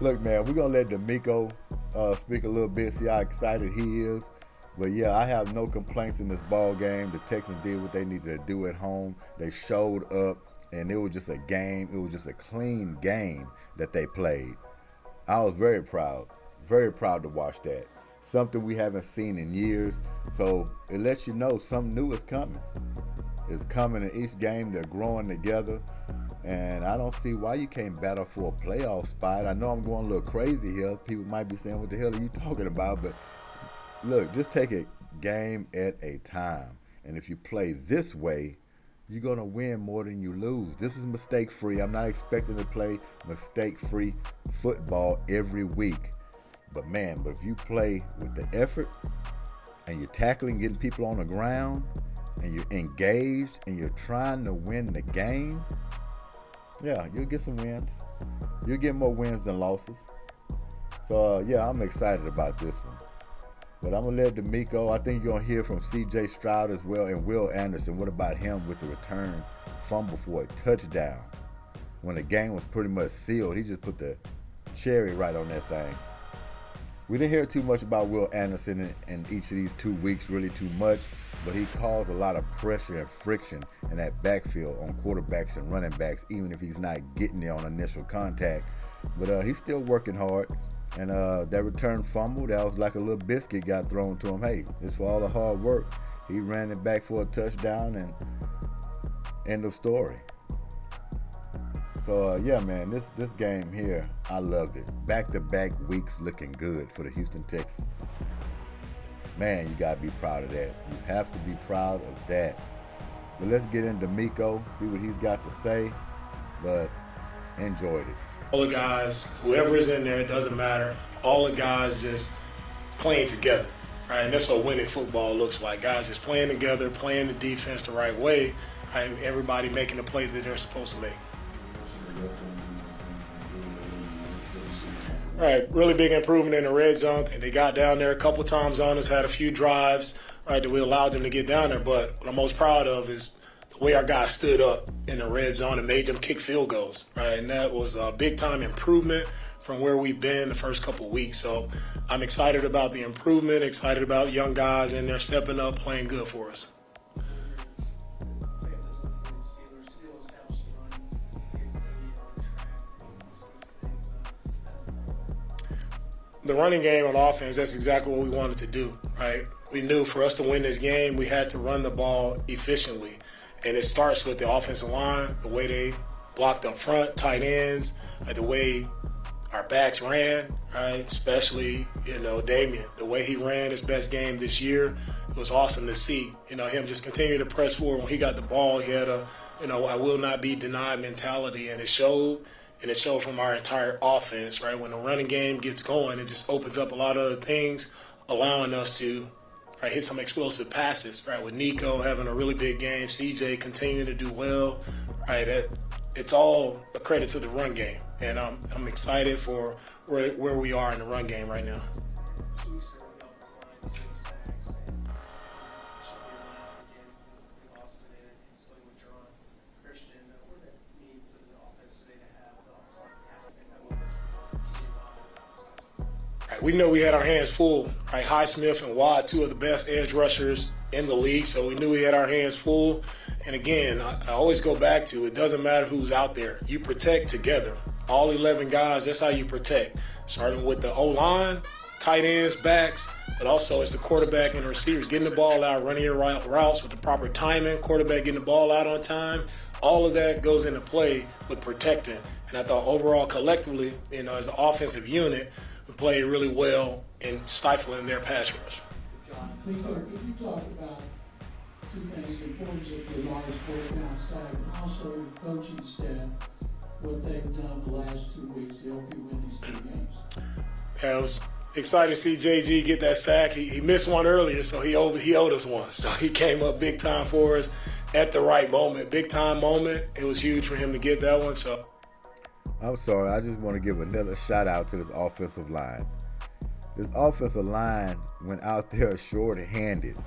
Look, man, we're going to let D'Amico speak a little bit, see how excited he is. But, yeah, I have no complaints in this ball game. The Texans did what they needed to do at home. They showed up, and it was just a game. It was just a clean game that they played. I was very proud to watch that. Something we haven't seen in years. So it lets you know something new is coming. It's coming in each game. They're growing together. And I don't see why you can't battle for a playoff spot. I know I'm going a little crazy here. People might be saying, what the hell are you talking about? But look, just take a game at a time. And if you play this way, you're going to win more than you lose. This is mistake-free. I'm not expecting to play mistake-free football every week. But, man, if you play with the effort and you're tackling, getting people on the ground, and you're engaged and you're trying to win the game, yeah, you'll get some wins. You'll get more wins than losses. So, yeah, I'm excited about this one. But I'm going to let D'Amico, I think you're going to hear from C.J. Stroud as well, and Will Anderson. What about him with the return fumble for a touchdown? When the game was pretty much sealed, he just put the cherry right on that thing. We didn't hear too much about Will Anderson in each of these 2 weeks, really too much, but he caused a lot of pressure and friction in that backfield on quarterbacks and running backs, even if he's not getting there on initial contact. But he's still working hard. And that return fumble, that was like a little biscuit got thrown to him. Hey, it's for all the hard work. He ran it back for a touchdown, and end of story. So, yeah, man, this game here, I loved it. Back-to-back weeks looking good for the Houston Texans. Man, you got to be proud of that. You have to be proud of that. But let's get into D'Amico, see what he's got to say. But enjoyed it. All the guys, whoever is in there, it doesn't matter. All the guys just playing together, right? And that's what winning football looks like. Guys just playing together, playing the defense the right way, and everybody making the play that they're supposed to make. Right, really big improvement in the red zone. And they got down there a couple times on us, had a few drives, right, that we allowed them to get down there. But what I'm most proud of is the way our guys stood up in the red zone and made them kick field goals, right? And that was a big-time improvement from where we've been the first couple of weeks. So I'm excited about the improvement, excited about young guys in there stepping up, playing good for us. The running game on offense, that's exactly what we wanted to do, right? We knew for us to win this game, we had to run the ball efficiently. And it starts with the offensive line, the way they blocked up front, tight ends, like the way our backs ran, right? Especially, Damian, the way he ran his best game this year. It was awesome to see, him just continue to press forward. When he got the ball, he had a, I will not be denied mentality, and it showed. And it showed from our entire offense, right? When the running game gets going, it just opens up a lot of other things, allowing us to hit some explosive passes, right? With Nico having a really big game, CJ continuing to do well, right? It's all a credit to the run game. And I'm excited for where we are in the run game right now. We know we had our hands full, right? Highsmith and Watt, two of the best edge rushers in the league, so we knew we had our hands full. And again, I always go back to it doesn't matter who's out there. You protect together. All 11 guys, that's how you protect. Starting with the O-line, tight ends, backs, but also it's the quarterback and the receivers getting the ball out, running your routes with the proper timing, quarterback getting the ball out on time. All of that goes into play with protecting. And I thought overall, collectively, as an offensive unit, we played really well in stifling their pass rush. Could you talk about two things, the importance of the large fourth down sack, and also your coaching staff, what they've done the last 2 weeks to help you win these 2 games? Yeah, I was excited to see JG get that sack. He missed one earlier, so he owed us one. So he came up big time for us at the right moment, big time moment. It was huge for him to get that one. So I'm sorry, I just want to give another shout out to this offensive line. This offensive line went out there short-handed.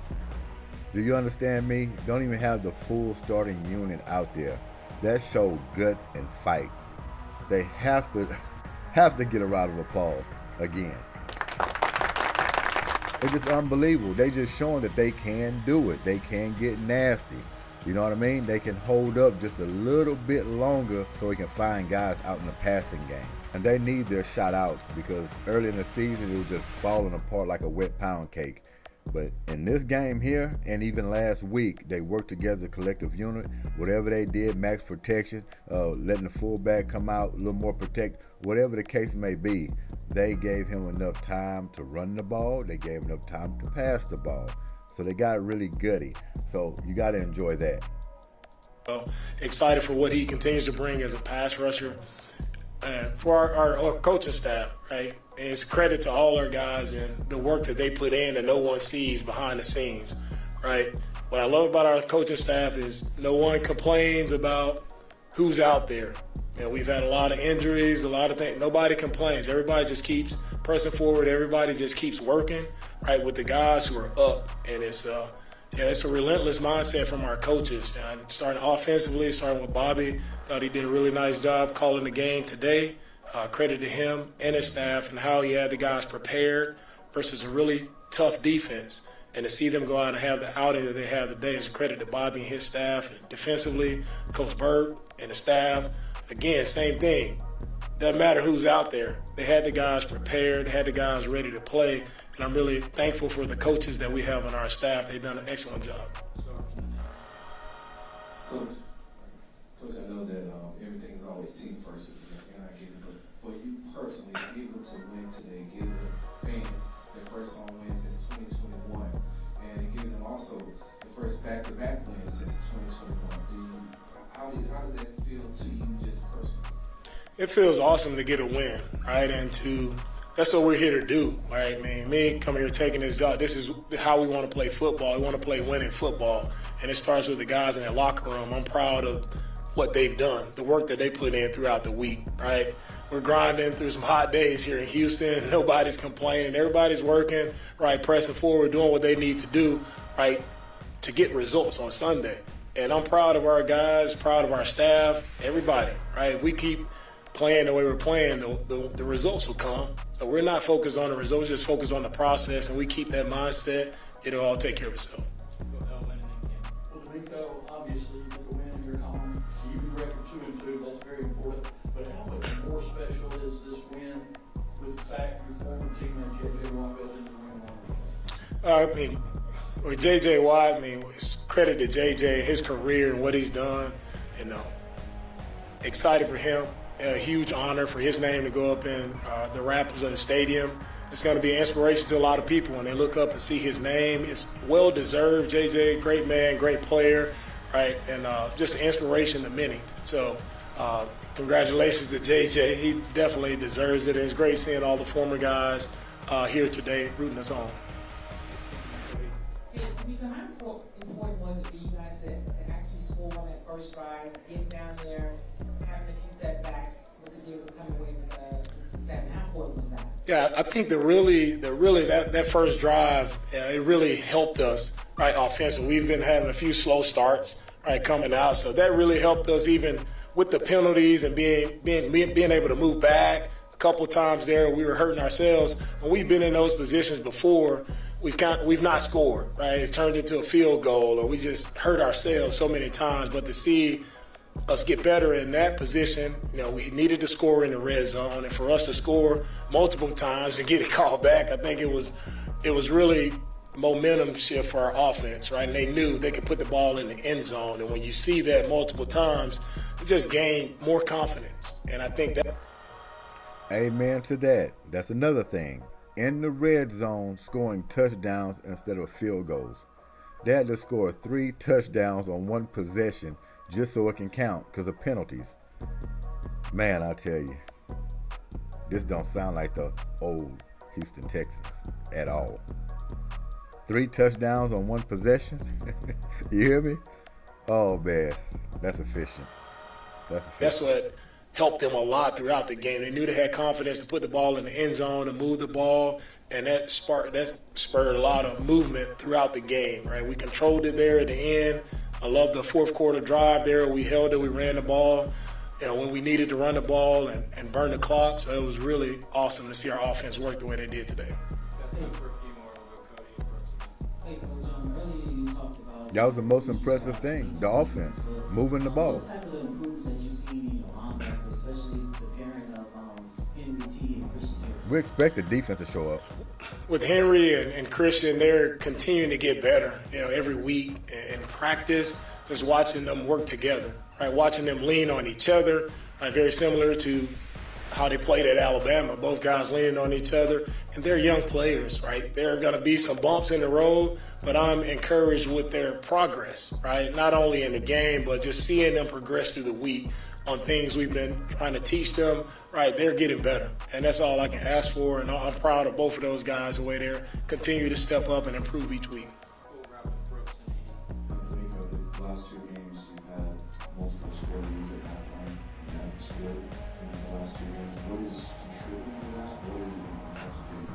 Do you understand me? Don't even have the full starting unit out there. That showed guts and fight. They have to has to get a round of applause again. It's just unbelievable. They just showing that they can do it. They can get nasty. You know what I mean? They can hold up just a little bit longer so we can find guys out in the passing game. And they need their shot outs because early in the season it was just falling apart like a wet pound cake. But in this game here, and even last week, they worked together as a collective unit. Whatever they did, max protection, letting the fullback come out a little more protect, whatever the case may be, they gave him enough time to run the ball. They gave him enough time to pass the ball. So they got it really gutty. So you got to enjoy that. Excited for what he continues to bring as a pass rusher. And for our coaching staff, right? And it's credit to all our guys and the work that they put in that no one sees behind the scenes, right? What I love about our coaching staff is no one complains about who's out there. You know, we've had a lot of injuries, a lot of things. Nobody complains. Everybody just keeps pressing forward. Everybody just keeps working, right, with the guys who are up. And it's a relentless mindset from our coaches. And starting offensively, starting with Bobby, thought he did a really nice job calling the game today. Credit to him and his staff and how he had the guys prepared versus a really tough defense. And to see them go out and have the outing that they have today is a credit to Bobby and his staff. And defensively, Coach Berg and the staff, again, same thing. Doesn't matter who's out there. They had the guys prepared, they had the guys ready to play. And I'm really thankful for the coaches that we have on our staff. They've done an excellent job. Coach, I know that everything is always team first, and I get it, but for you personally, able to win today, give the fans their first home win since 2021, and give them also the first back-to-back win since 2021. How does that feel to you just personally? It feels awesome to get a win, right? And that's what we're here to do, right? I mean, me coming here taking this job, this is how we want to play football. We want to play winning football. And it starts with the guys in their locker room. I'm proud of what they've done, the work that they put in throughout the week, right? We're grinding through some hot days here in Houston. Nobody's complaining. Everybody's working, right, pressing forward, doing what they need to do, right, to get results on Sunday. And I'm proud of our guys, proud of our staff, everybody, right? If we keep playing the way we're playing, the results will come. So we're not focused on the results, just focused on the process, and we keep that mindset, it'll all take care of itself. Well, D'Amico, obviously, with the win in your column, you record 2-2, that's very important. But how much more special is this win with the fact your former teammate J.J. Watt goes into the win? I mean, with J.J. Watt, I mean, it's credit to J.J., his career and what he's done. You know, excited for him. A huge honor for his name to go up in the rafters of the stadium. It's going to be an inspiration to a lot of people when they look up and see his name. It's well-deserved. JJ, great man, great player, right? And just an inspiration to many. So congratulations to JJ. He definitely deserves it. And it's great seeing all the former guys here today rooting us on. How important was it for you guys to actually score on that first drive, get down there, having a few setbacks, but to be able to come away with 7? How important was that? Yeah, I think that first drive, it really helped us, right, offensively. We've been having a few slow starts, right, coming out, so that really helped us even with the penalties and being able to move back. A couple of times there, we were hurting ourselves. When we've been in those positions before, we've not scored, right? It's turned into a field goal, or we just hurt ourselves so many times. But to see us get better in that position, you know, we needed to score in the red zone, and for us to score multiple times and get it called back, I think it was really momentum shift for our offense, right? And they knew they could put the ball in the end zone, and when you see that multiple times, it just gained more confidence, and I think that. Amen to that. That's another thing. In the red zone, scoring touchdowns instead of field goals. They had to score 3 touchdowns on one possession just so it can count because of penalties. Man, I tell you, this don't sound like the old Houston Texans at all. 3 touchdowns on one possession? You hear me? Oh, man, that's efficient. That's what helped them a lot throughout the game. They knew they had confidence to put the ball in the end zone and move the ball, and that spurred a lot of movement throughout the game, right? We controlled it there at the end. I love the fourth quarter drive there. We held it. We ran the ball. when we needed to run the ball and burn the clock. So it was really awesome to see our offense work the way they did today. Hey, Coach, earlier you talked about. That was the most impressive thing, the offense, moving the ball. What type of improvements that you see in your linebacker, especially the pairing of Henry T and Christian Harris? We expect the defense to show up. With Henry and Christian, they're continuing to get better, every week in practice, just watching them work together, right? Watching them lean on each other, right? Very similar to how they played at Alabama, both guys leaning on each other. And they're young players, right? There are going to be some bumps in the road, but I'm encouraged with their progress, right? Not only in the game, but just seeing them progress through the week on things we've been trying to teach them, right? They're getting better. And that's all I can ask for. And I'm proud of both of those guys, the way they're continue to step up and improve each week. The last two games, you've had multiple score leads at halftime. You haven't scored in the last two games. What is contributing to that? What do you have to get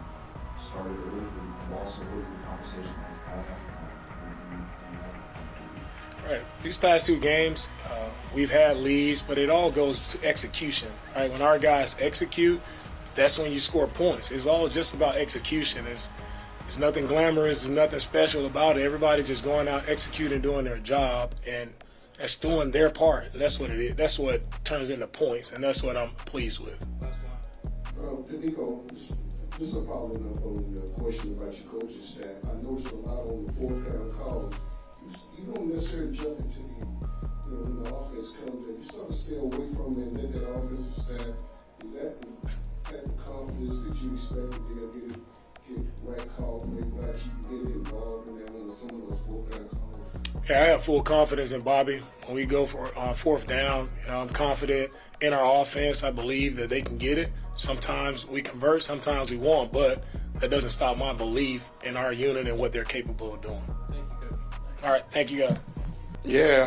started early? And also, what is the conversation like at halftime? Right. These past two games, we've had leads, but it all goes to execution, right? When our guys execute, that's when you score points. It's all just about execution. There's nothing glamorous, there's nothing special about it. Everybody just going out, executing, doing their job, and that's doing their part. And that's what it is. That's what turns into points, and that's what I'm pleased with. Nico, just a following up on the question about your coaching staff. I noticed a lot on the fourth down calls. You don't necessarily jump into when the offense comes in. You sort of stay away from it and let that offensive staff. Is that the type of confidence that you expect that they'll get right call, maybe not you can get involved in that on some of those fourth down calls? Yeah, I have full confidence in Bobby. When we go for fourth down, I'm confident in our offense. I believe that they can get it. Sometimes we convert, sometimes we won't, but that doesn't stop my belief in our unit and what they're capable of doing. All right, thank you guys. Yeah,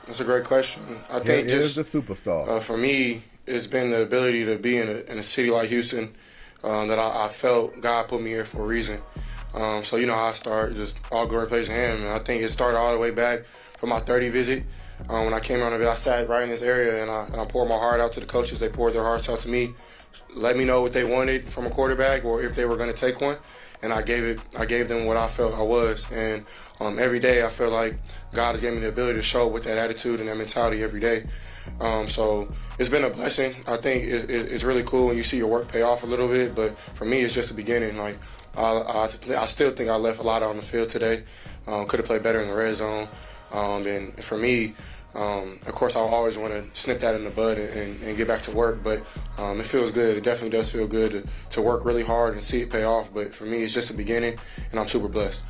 that's a great question. I think Is just the superstar. for me, it's been the ability to be in a city like Houston that I felt God put me here for a reason. So how I start, just all glory praise to Him. And I think it started all the way back from my 30 visit. When I came out of it, I sat right in this area and I poured my heart out to the coaches. They poured their hearts out to me, let me know what they wanted from a quarterback or if they were going to take one. And I gave them what I felt I was. And every day I feel like God has given me the ability to show with that attitude and that mentality every day. So it's been a blessing. I think it's really cool when you see your work pay off a little bit. But for me, it's just the beginning. Like I still think I left a lot on the field today. Could have played better in the red zone. And for me, of course, I always want to snip that in the bud and get back to work. But it feels good. It definitely does feel good to work really hard and see it pay off. But for me, it's just the beginning, and I'm super blessed.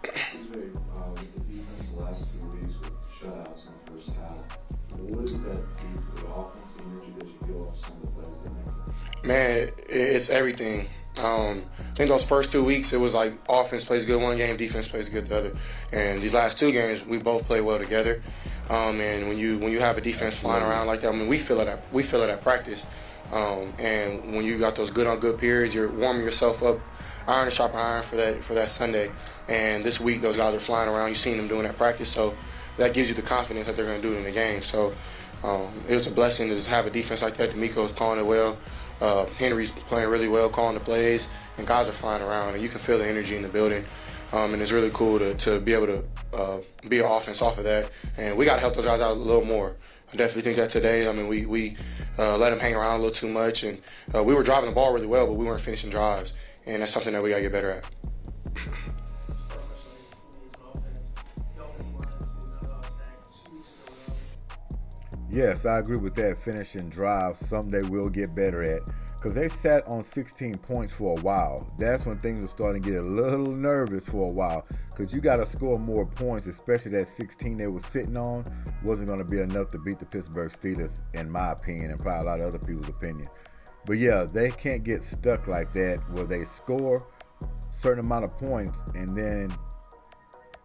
With the defense the last 2 weeks with shutouts in the first half, what does that do for the offense, the energy that you feel off some of the plays they make? Man, it's everything. I think those first 2 weeks, it was like offense plays good one game, defense plays good the other. And these last 2 games, we both play well together. And when you have a defense flying around like that, I mean, we feel it at practice. And when you got those good on good periods, you're warming yourself up, iron to sharpen iron for that Sunday. And this week, those guys are flying around. You've seen them doing that practice, so that gives you the confidence that they're going to do it in the game. So it was a blessing to just have a defense like that. D'Amico's calling it well. Henry's playing really well, calling the plays, and guys are flying around, and you can feel the energy in the building. And it's really cool to be able to be an offense off of that. And we got to help those guys out a little more. I definitely think that today. I mean, we let them hang around a little too much, and we were driving the ball really well, but we weren't finishing drives, and that's something that we got to get better at. Yes, I agree with that. Finishing drives, something they will get better at. Because they sat on 16 points for a while. That's when things were starting to get a little nervous for a while. Because you got to score more points, especially that 16 they were sitting on wasn't going to be enough to beat the Pittsburgh Steelers, in my opinion, and probably a lot of other people's opinion. But yeah, they can't get stuck like that where they score a certain amount of points and then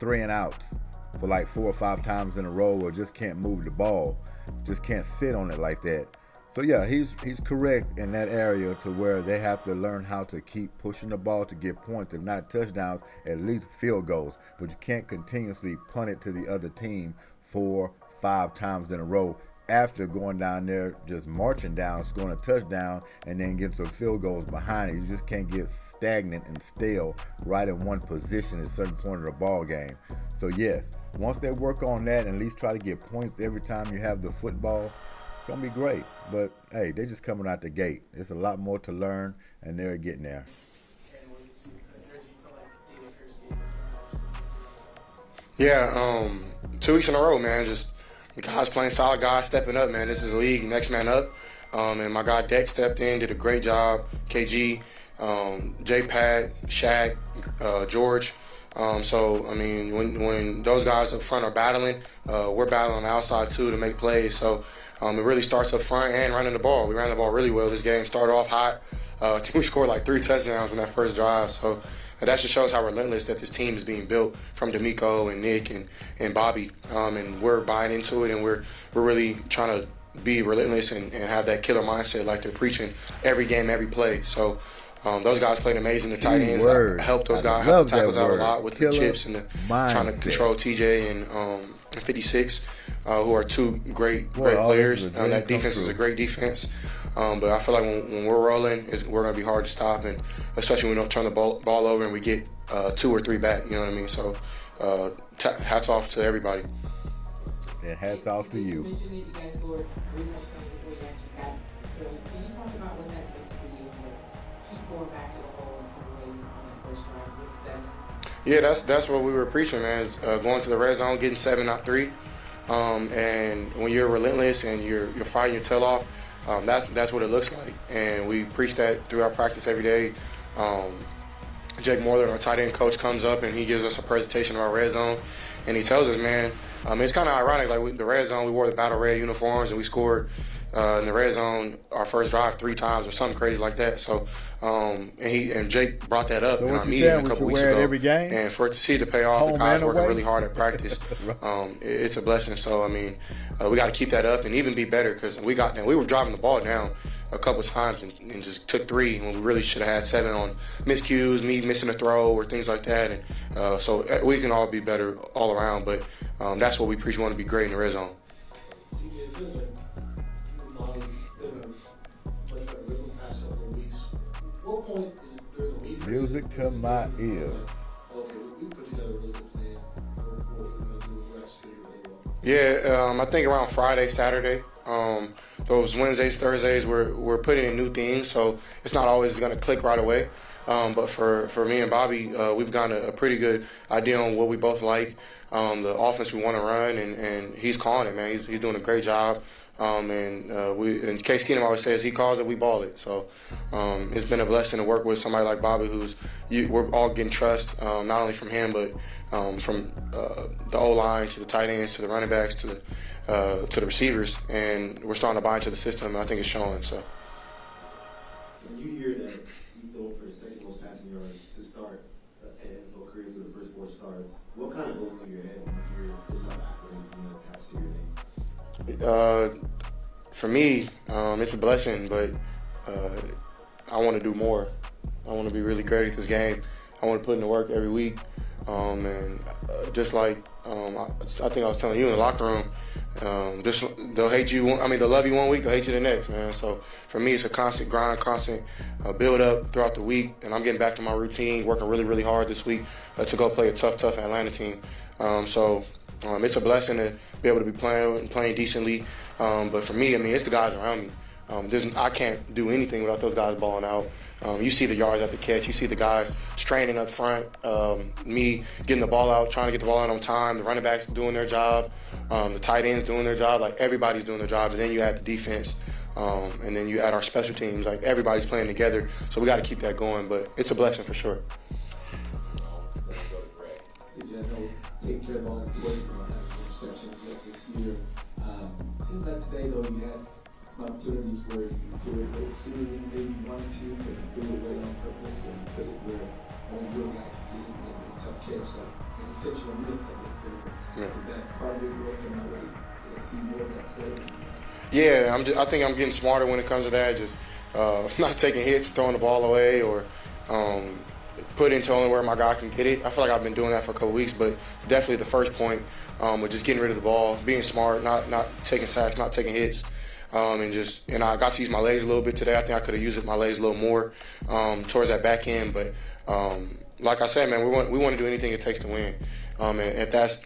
3 and outs for like 4 or 5 times in a row, or just can't move the ball. Just can't sit on it like that. So yeah, he's correct in that area to where they have to learn how to keep pushing the ball to get points, if not touchdowns, at least field goals. But you can't continuously punt it to the other team 4, 5 times in a row after going down there, just marching down, scoring a touchdown, and then getting some field goals behind it. You just can't get stagnant and stale right in one position at a certain point of the ball game. So yes, once they work on that and at least try to get points every time you have the football, it's going to be great. But hey, they're just coming out the gate. There's a lot more to learn, and they're getting there. Yeah, 2 weeks in a row, man. Just the guys playing solid, guys stepping up, man. This is the league, next man up. And my guy Deck stepped in, did a great job. KG, J-Pat, Shaq, George. So, I mean, when those guys up front are battling, we're battling on the outside, too, to make plays. So it really starts up front and running the ball. We ran the ball really well this game. Started off hot. I think we scored like 3 touchdowns in that first drive. So that just shows how relentless that this team is being built from D'Amico and Nick and Bobby. And we're buying into it, and we're really trying to be relentless and have that killer mindset like they're preaching every game, every play. So those guys played amazing. The tight ends helped those guys help the tackles out a lot with the chips and trying to control TJ and 56, who are 2 great players. That defense is a great defense. But I feel like when we're rolling, we're going to be hard to stop, and especially when we don't turn the ball over and we get 2 or 3 back. You know what I mean? So hats off to everybody. Yeah, hats off to you. You mentioned that you guys scored 3 touchdowns before you actually got points. Can you talk about what that meant to be able to keep going back to the hole and come away on that first drive with 7? Yeah, that's what we were preaching, man. Going to the red zone, getting 7, not 3. And when you're relentless and you're fighting your tail off, that's what it looks like. And we preach that through our practice every day. Jake Moreland, our tight end coach, comes up and he gives us a presentation of our red zone. And he tells us, man, it's kind of ironic. Like the red zone, we wore the battle red uniforms and we scored in the red zone our first drive 3 times or something crazy like that. So, and Jake brought that up in our meeting a couple weeks ago. Every game? And for it to see it to pay off, the guys working really hard at practice, it's a blessing. So, I mean, we got to keep that up and even be better, because we were driving the ball down a couple times and just took 3 when we really should have had 7 on miscues, me missing a throw or things like that. And so we can all be better all around, but that's what we preach. We want to be great in the red zone. What point is it during the week? Music to my ears. Okay, we put together a really good plan for what we're going to do. We're actually Yeah, I think around Friday, Saturday. Those Wednesdays, Thursdays, we're putting in new things, so it's not always going to click right away. But for me and Bobby, we've gotten a pretty good idea on what we both like, the offense we want to run, and he's calling it, man. He's doing a great job. And Case Keenum always says he calls it, we ball it. So it's been a blessing to work with somebody like Bobby, we're all getting trust, not only from him, but from the O-line to the tight ends to the running backs to the receivers, and we're starting to buy into the system. And I think it's showing. So when you hear that you throw for the second most passing yards to start an NFL career through the first 4 starts, what kind of goes through your head when you hear this type of accolades being attached to your name? For me, it's a blessing, but I want to do more. I want to be really great at this game. I want to put in the work every week. And just like I think I was telling you in the locker room, they'll hate you. They'll love you one week, they'll hate you the next, man. So for me, it's a constant grind, constant build up throughout the week, and I'm getting back to my routine, working really, really hard this week to go play a tough Atlanta team. So it's a blessing to be able to be playing decently. But for me, it's the guys around me. I can't do anything without those guys balling out. You see the yards at the catch. You see the guys straining up front. Me getting the ball out, trying to get the ball out on time. The running backs doing their job. The tight ends doing their job. Like, everybody's doing their job. And then you add the defense. And then you add our special teams. Like, everybody's playing together. So we got to keep that going. But it's a blessing for sure. CJ, I know taking care of the ball is important. Having receptions yet this year. Seems like today, though, you had some opportunities where you threw it a little sooner than maybe you wanted to, but you threw it away on purpose, or you put it where only your guy could get it and make a tough catch. So an intentional miss, I guess. Is that part of it working my way? Did I see more of that today? Yeah, I think I'm getting smarter when it comes to that. Just not taking hits, throwing the ball away, or put into only where my guy can get it. I feel like I've been doing that for a couple weeks, but definitely the first point with just getting rid of the ball, being smart, not taking sacks, not taking hits. And I got to use my legs a little bit today. I think I could have used my legs a little more towards that back end. But like I said, man, we want to do anything it takes to win. And if that's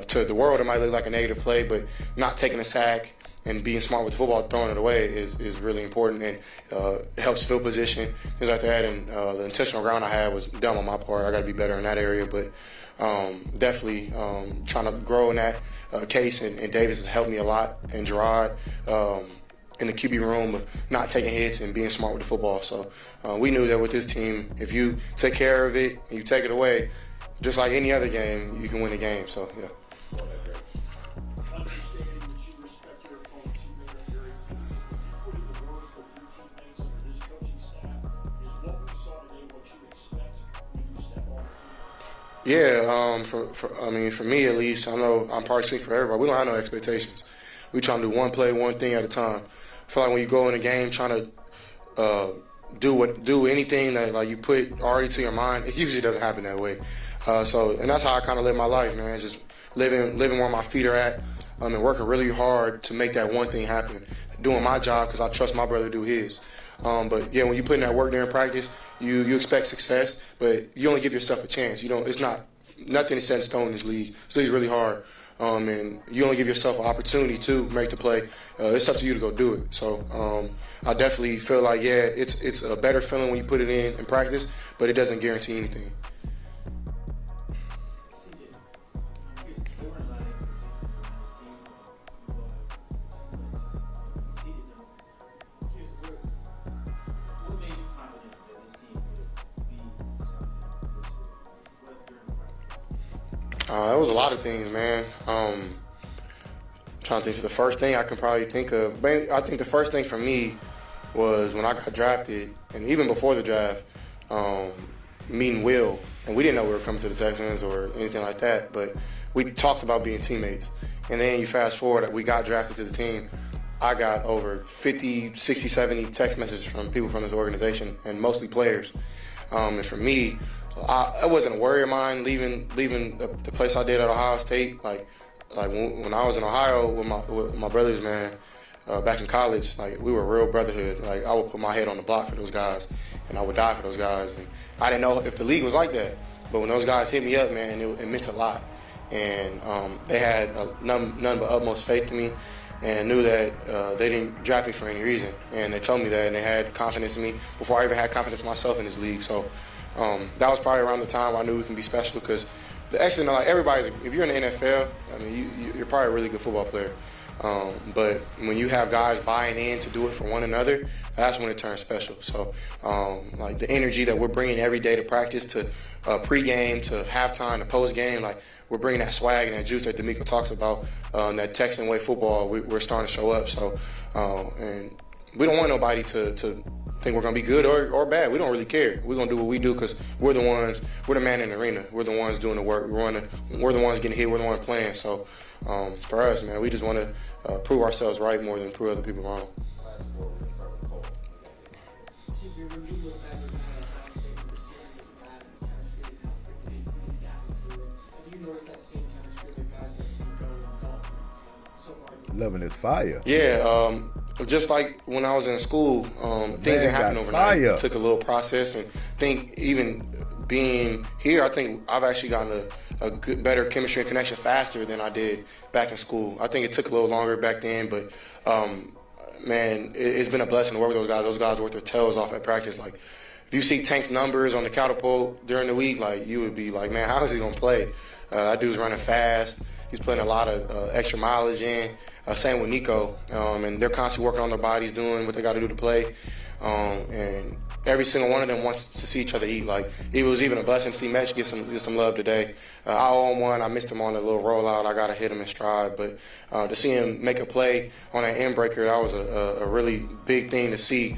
to the world, it might look like a negative play, but not taking a sack and being smart with the football, throwing it away is really important, and it helps field position, things like that. And the intentional ground I had was dumb on my part. I got to be better in that area, but definitely trying to grow in that case. And Davis has helped me a lot, and Gerard in the QB room of not taking hits and being smart with the football. So we knew that with this team, if you take care of it and you take it away, just like any other game, you can win the game. So yeah. Understanding that you respect your opponent, you know that you're putting the work of your teammates under this coaching staff is what we saw today, what you expect when you step off the field. Yeah, for me at least, I know I'm probably speaking for everybody. We don't have no expectations. We trying to do one play, one thing at a time. I feel like when you go in a game trying to do anything that like you put already to your mind, it usually doesn't happen that way. And that's how I kind of live my life, man. Just living where my feet are at, and working really hard to make that one thing happen. Doing my job because I trust my brother to do his. But yeah, when you put in that work there in practice, you expect success, but you only give yourself a chance. Nothing is set in stone in this league. This league's really hard. And you only give yourself an opportunity to make the play. It's up to you to go do it. So I definitely feel like, yeah, it's a better feeling when you put it in practice, but it doesn't guarantee anything. It was a lot of things, man. Trying to think of the first thing I can probably think of. I think the first thing for me was when I got drafted, and even before the draft, meeting Will. And we didn't know we were coming to the Texans or anything like that, but we talked about being teammates. And then you fast forward, we got drafted to the team. I got over 50, 60, 70 text messages from people from this organization, and mostly players. And for me, it wasn't a worry of mine leaving the place I did at Ohio State. Like when I was in Ohio with my brothers, man, back in college, like we were a real brotherhood. Like I would put my head on the block for those guys, and I would die for those guys. And I didn't know if the league was like that, but when those guys hit me up, man, it meant a lot. And they had none but utmost faith in me, and knew that they didn't draft me for any reason. And they told me that, and they had confidence in me before I even had confidence in myself in this league. So that was probably around the time I knew we can be special, because the excellent, like if you're in the NFL, I mean, you're probably a really good football player. But when you have guys buying in to do it for one another, that's when it turns special. So like the energy that we're bringing every day to practice, to pregame, to halftime, to postgame, like we're bringing that swag and that juice that D'Amico talks about, that Texan way football, we're starting to show up. So, and we don't want nobody to think we're going to be good or bad. We don't really care. We're going to do what we do because we're the man in the arena. We're the ones doing the work. We're the ones getting hit. We're the ones playing. So for us, man, we just want to prove ourselves right more than prove other people wrong. Loving his fire. Yeah, just like when I was in school, things didn't happen overnight. It took a little process, and I think even being here, I think I've actually gotten a good, better chemistry and connection faster than I did back in school. I think it took a little longer back then, but man, it's been a blessing to work with those guys. Those guys work their tails off at practice. Like, if you see Tank's numbers on the catapult during the week, like you would be like, man, how is he gonna play? That dude's running fast. He's putting a lot of extra mileage in. Same with Nico, and they're constantly working on their bodies, doing what they got to do to play. And every single one of them wants to see each other eat. Like, it was even a blessing to see Metch get some love today. I owe him one. I missed him on the little rollout. I got to hit him in stride. But to see him make a play on that end breaker, that was a really big thing to see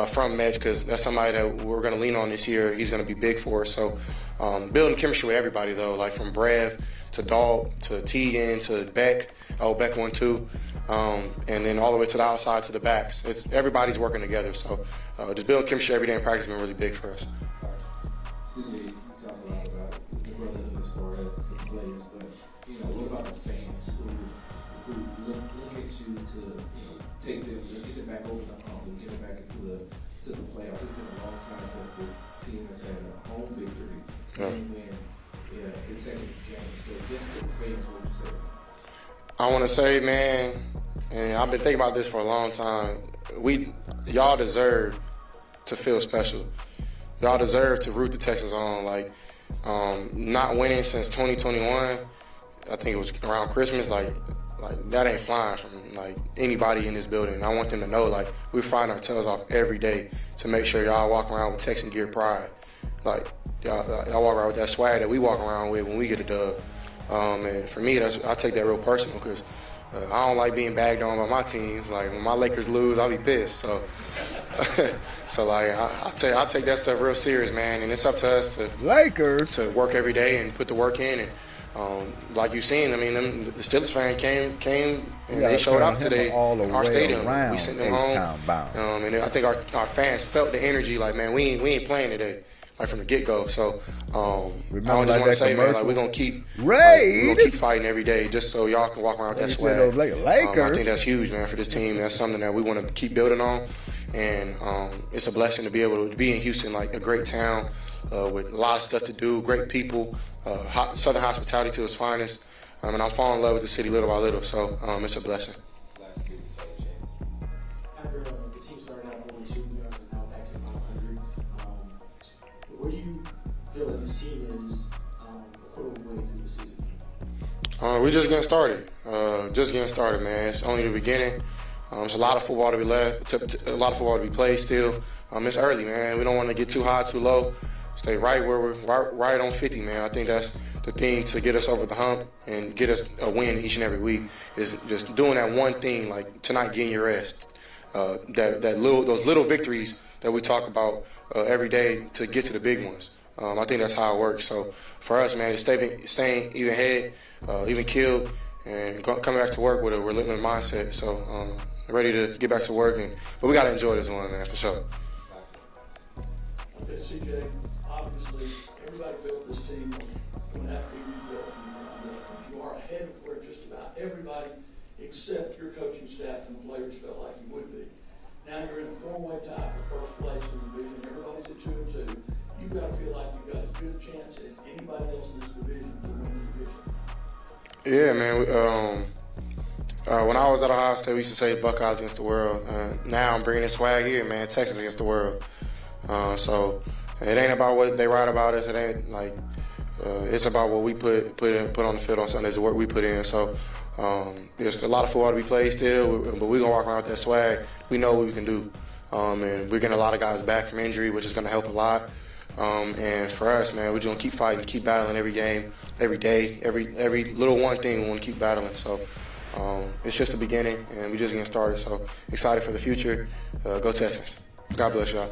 from Metch, because that's somebody that we're going to lean on this year. He's going to be big for us. So building chemistry with everybody, though, like from Brev to Dalt to Teagan to Beck. Oh, Beck one too. And then all the way to the outside to the backs. Everybody's working together. So just building chemistry every day in practice has been really big for us. CJ, you talk a lot about the brotherhood as far as the players, but what about the fans who look at you to take them, get them back over the hump and get them back into the playoffs? It's been a long time since this team has had a home victory and win consecutive games. So just to the fans, what would you say? I want to say, man, and I've been thinking about this for a long time. Y'all deserve to feel special. Y'all deserve to root the Texans on. Like, not winning since 2021, I think it was around Christmas, like that ain't flying from like anybody in this building. I want them to know, like, we find our tails off every day to make sure y'all walk around with Texan gear pride. Like, y'all walk around with that swag that we walk around with when we get a dub. And for me, I take that real personal because I don't like being bagged on by my teams. Like, when my Lakers lose, I'll be pissed. So, like, I take that stuff real serious, man. And it's up to us to work every day and put the work in. And like you've seen, I mean, the Steelers fan came and they showed up today in our stadium. We sent them home. And I think our fans felt the energy. Like, man, we ain't playing today. Like, from the get-go. So I just want to say, man, like, we're gonna keep fighting every day just so y'all can walk around with that swag. I think that's huge, man, for this team. That's something that we want to keep building on, and it's a blessing to be able to be in Houston, like a great town with a lot of stuff to do, great people, Southern hospitality to its finest, and I'm falling in love with the city little by little. So it's a blessing. After the team started out 0-2, you guys are now back to 500. Where do you feel like this team is equivalent way through the season? We're just getting started. Man. It's only the beginning. There's a lot of football to be a lot of football to be played still. It's early, man. We don't want to get too high, too low. Stay right where we're right on 50, man. I think that's the thing to get us over the hump and get us a win each and every week is just doing that one thing, like tonight getting your rest. Those little victories that we talk about every day to get to the big ones. I think that's how it works. So for us, man, staying even head, even keeled, and coming back to work with a relentless mindset. So ready to get back to work, but we got to enjoy this one, man, for sure. Okay, CJ, obviously everybody felt this team was going to have to be rebuilt from the ground up, but you are ahead of where just about everybody except your coaching staff and the players felt like you would be. Now you're in a four-way tie for first place in the division. Everybody's at 2-2. You've got to feel like you've got as good a chance as anybody else in this division to win the division. Yeah, man. When I was at Ohio State, we used to say Buckeyes against the world. Now I'm bringing this swag here, man. Texas against the world. So it ain't about what they write about us. It ain't like it's about what we put on the field on Sundays, the work we put in. So there's a lot of football to be played still, but we're gonna walk around with that swag. We know what we can do, and we're getting a lot of guys back from injury, which is gonna help a lot. And for us, man, we're just gonna keep fighting, keep battling every game, every day, every little one thing we want to keep battling. So it's just the beginning, and we're just getting started. So excited for the future. Go Texans. God bless y'all.